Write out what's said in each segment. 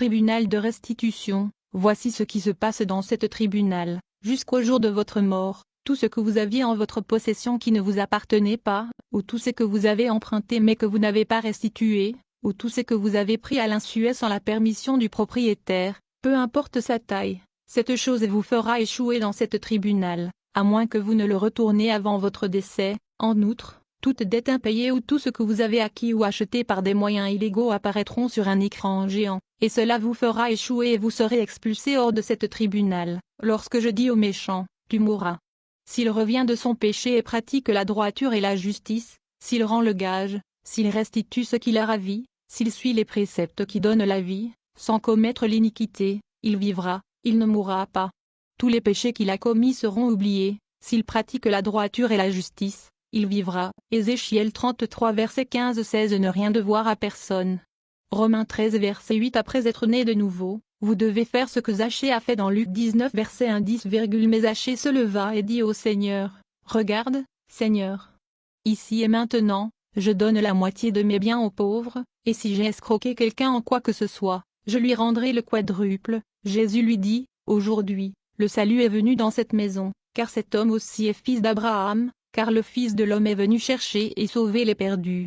tribunal de restitution. Voici ce qui se passe dans cette tribunal, jusqu'au jour de votre mort. Tout ce que vous aviez en votre possession qui ne vous appartenait pas, ou tout ce que vous avez emprunté mais que vous n'avez pas restitué, ou tout ce que vous avez pris à l'insuet sans la permission du propriétaire, peu importe sa taille, cette chose vous fera échouer dans cette tribunal, à moins que vous ne le retourniez avant votre décès. En outre, toute dette impayée ou tout ce que vous avez acquis ou acheté par des moyens illégaux apparaîtront sur un écran géant, et cela vous fera échouer et vous serez expulsé hors de cette tribunal. Lorsque je dis au méchant, tu mourras. S'il revient de son péché et pratique la droiture et la justice, s'il rend le gage, s'il restitue ce qu'il a ravi, s'il suit les préceptes qui donnent la vie, sans commettre l'iniquité, il vivra, il ne mourra pas. Tous les péchés qu'il a commis seront oubliés, s'il pratique la droiture et la justice, il vivra. Ézéchiel 33 verset 15-16. Ne rien devoir à personne. Romains 13 verset 8. Après être né de nouveau, vous devez faire ce que Zachée a fait dans Luc 19 verset 1-10. Mais Zachée se leva et dit au Seigneur, regarde, Seigneur. Ici et maintenant, je donne la moitié de mes biens aux pauvres, et si j'ai escroqué quelqu'un en quoi que ce soit, je lui rendrai le quadruple. Jésus lui dit, aujourd'hui, le salut est venu dans cette maison, car cet homme aussi est fils d'Abraham, car le Fils de l'homme est venu chercher et sauver les perdus.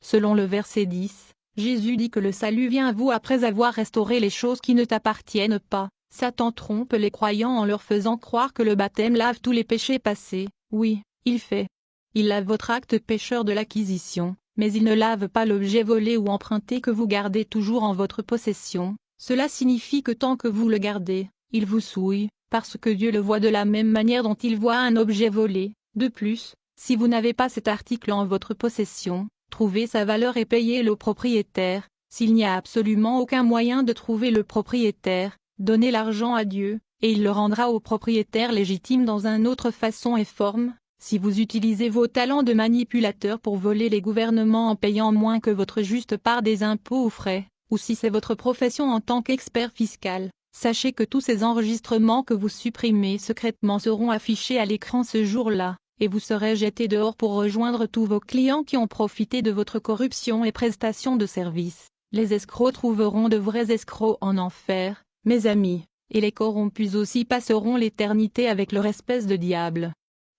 Selon le verset 10, Jésus dit que le salut vient à vous après avoir restauré les choses qui ne t'appartiennent pas. Satan trompe les croyants en leur faisant croire que le baptême lave tous les péchés passés. Oui, il fait. Il lave votre acte pécheur de l'acquisition, mais il ne lave pas l'objet volé ou emprunté que vous gardez toujours en votre possession. Cela signifie que tant que vous le gardez, il vous souille, parce que Dieu le voit de la même manière dont il voit un objet volé. De plus, si vous n'avez pas cet article en votre possession, trouvez sa valeur et payez-le au propriétaire. S'il n'y a absolument aucun moyen de trouver le propriétaire, donnez l'argent à Dieu, et il le rendra au propriétaire légitime dans une autre façon et forme. Si vous utilisez vos talents de manipulateur pour voler les gouvernements en payant moins que votre juste part des impôts ou frais, ou si c'est votre profession en tant qu'expert fiscal, sachez que tous ces enregistrements que vous supprimez secrètement seront affichés à l'écran ce jour-là, et vous serez jeté dehors pour rejoindre tous vos clients qui ont profité de votre corruption et prestation de services. Les escrocs trouveront de vrais escrocs en enfer, mes amis, et les corrompus aussi passeront l'éternité avec leur espèce de diable.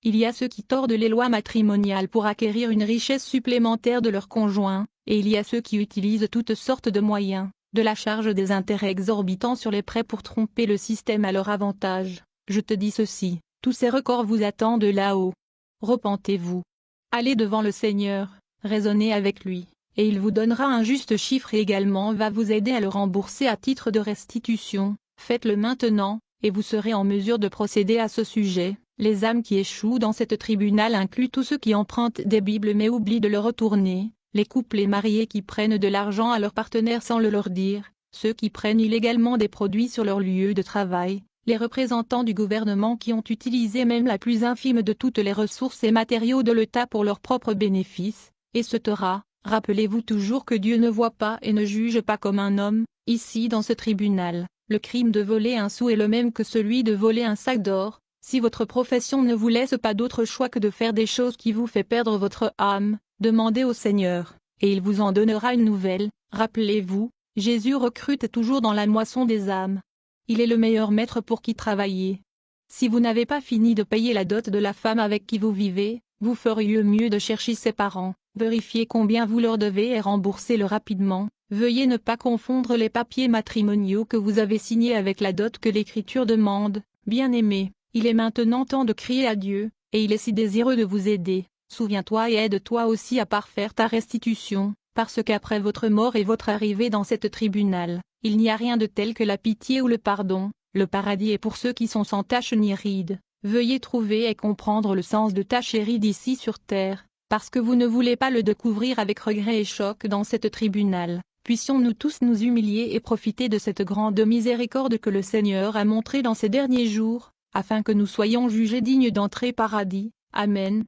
Il y a ceux qui tordent les lois matrimoniales pour acquérir une richesse supplémentaire de leur conjoint, et il y a ceux qui utilisent toutes sortes de moyens, de la charge des intérêts exorbitants sur les prêts pour tromper le système à leur avantage. Je te dis ceci, tous ces records vous attendent là-haut. Repentez-vous. Allez devant le Seigneur, raisonnez avec lui, et il vous donnera un juste chiffre et également va vous aider à le rembourser à titre de restitution. Faites-le maintenant, et vous serez en mesure de procéder à ce sujet. Les âmes qui échouent dans cette tribunal incluent tous ceux qui empruntent des Bibles mais oublient de le retourner, les couples et mariés qui prennent de l'argent à leur partenaire sans le leur dire, ceux qui prennent illégalement des produits sur leur lieu de travail, les représentants du gouvernement qui ont utilisé même la plus infime de toutes les ressources et matériaux de l'État pour leurs propres bénéfices, etc. Rappelez-vous toujours que Dieu ne voit pas et ne juge pas comme un homme. Ici dans ce tribunal, le crime de voler un sou est le même que celui de voler un sac d'or. Si votre profession ne vous laisse pas d'autre choix que de faire des choses qui vous fait perdre votre âme, demandez au Seigneur, et il vous en donnera une nouvelle. Rappelez-vous, Jésus recrute toujours dans la moisson des âmes. Il est le meilleur maître pour qui travailler. Si vous n'avez pas fini de payer la dot de la femme avec qui vous vivez, vous feriez mieux de chercher ses parents, vérifier combien vous leur devez et remboursez-le rapidement. Veuillez ne pas confondre les papiers matrimoniaux que vous avez signés avec la dot que l'Écriture demande. Bien-aimé, il est maintenant temps de crier à Dieu, et il est si désireux de vous aider. Souviens-toi et aide-toi aussi à parfaire ta restitution, parce qu'après votre mort et votre arrivée dans cette tribunal, il n'y a rien de tel que la pitié ou le pardon. Le paradis est pour ceux qui sont sans tache ni ride. Veuillez trouver et comprendre le sens de tache et ride ici sur terre, parce que vous ne voulez pas le découvrir avec regret et choc dans cette tribunal. Puissions-nous tous nous humilier et profiter de cette grande miséricorde que le Seigneur a montrée dans ces derniers jours, afin que nous soyons jugés dignes d'entrer paradis. Amen.